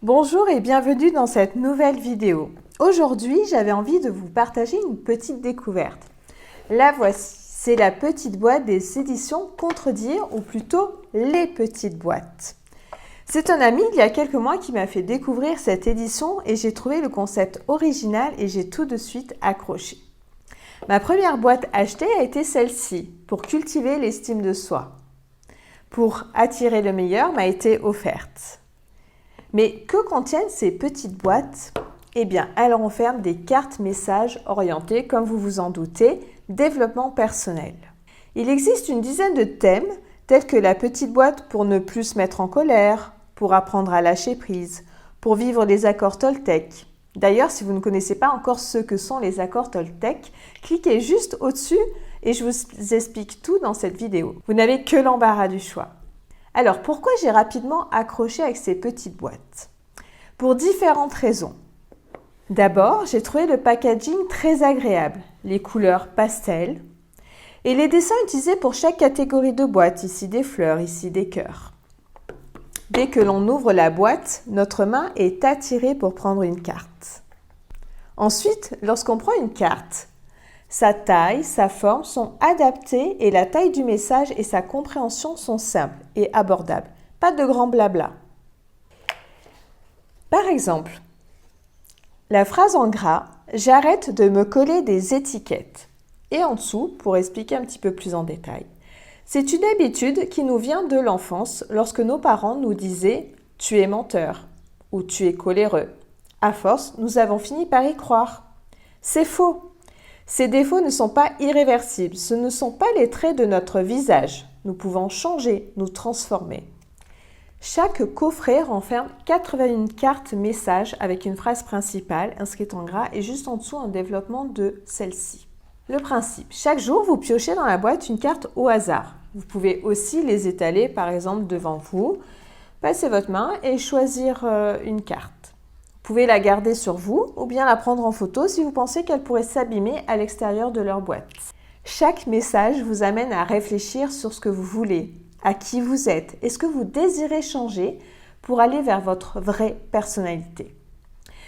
Bonjour et bienvenue dans cette nouvelle vidéo. Aujourd'hui, j'avais envie de vous partager une petite découverte. La voici, c'est la petite boîte des éditions Contredire, ou plutôt les petites boîtes. C'est un ami il y a quelques mois qui m'a fait découvrir cette édition et j'ai trouvé le concept original et j'ai tout de suite accroché. Ma première boîte achetée a été celle-ci, pour cultiver l'estime de soi. Pour attirer le meilleur m'a été offerte. Mais que contiennent ces petites boîtes? Eh bien, elles renferment des cartes messages orientées, comme vous vous en doutez, développement personnel. Il existe une dizaine de thèmes, tels que la petite boîte pour ne plus se mettre en colère, pour apprendre à lâcher prise, pour vivre les accords Toltec. D'ailleurs, si vous ne connaissez pas encore ce que sont les accords Toltec, cliquez juste au-dessus et je vous explique tout dans cette vidéo. Vous n'avez que l'embarras du choix. Alors, pourquoi j'ai rapidement accroché avec ces petites boîtes? Pour différentes raisons. D'abord, j'ai trouvé le packaging très agréable, les couleurs pastel et les dessins utilisés pour chaque catégorie de boîte, ici des fleurs, ici des cœurs. Dès que l'on ouvre la boîte, notre main est attirée pour prendre une carte. Ensuite, lorsqu'on prend une carte, sa taille, sa forme sont adaptées et la taille du message et sa compréhension sont simples et abordables. Pas de grand blabla. Par exemple, la phrase en gras « J'arrête de me coller des étiquettes » et en dessous, pour expliquer un petit peu plus en détail, c'est une habitude qui nous vient de l'enfance lorsque nos parents nous disaient « Tu es menteur » ou « Tu es coléreux ». À force, nous avons fini par y croire. C'est faux. Ces défauts ne sont pas irréversibles, ce ne sont pas les traits de notre visage. Nous pouvons changer, nous transformer. Chaque coffret renferme 81 cartes messages avec une phrase principale inscrite en gras et juste en dessous un développement de celle-ci. Le principe, chaque jour vous piochez dans la boîte une carte au hasard. Vous pouvez aussi les étaler par exemple devant vous, passer votre main et choisir une carte. Vous pouvez la garder sur vous ou bien la prendre en photo si vous pensez qu'elle pourrait s'abîmer à l'extérieur de leur boîte. Chaque message vous amène à réfléchir sur ce que vous voulez, à qui vous êtes et ce que vous désirez changer pour aller vers votre vraie personnalité.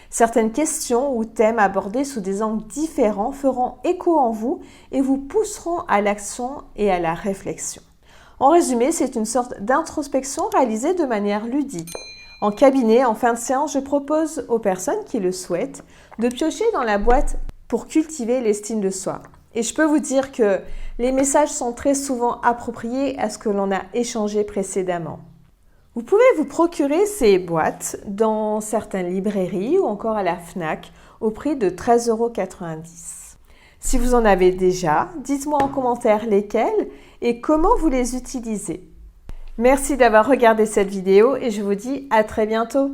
Certaines questions ou thèmes abordés sous des angles différents feront écho en vous et vous pousseront à l'action et à la réflexion. En résumé, c'est une sorte d'introspection réalisée de manière ludique. En cabinet, en fin de séance, je propose aux personnes qui le souhaitent de piocher dans la boîte pour cultiver l'estime de soi. Et je peux vous dire que les messages sont très souvent appropriés à ce que l'on a échangé précédemment. Vous pouvez vous procurer ces boîtes dans certaines librairies ou encore à la Fnac au prix de 13,90 €. Si vous en avez déjà, dites-moi en commentaire lesquelles et comment vous les utilisez. Merci d'avoir regardé cette vidéo et je vous dis à très bientôt.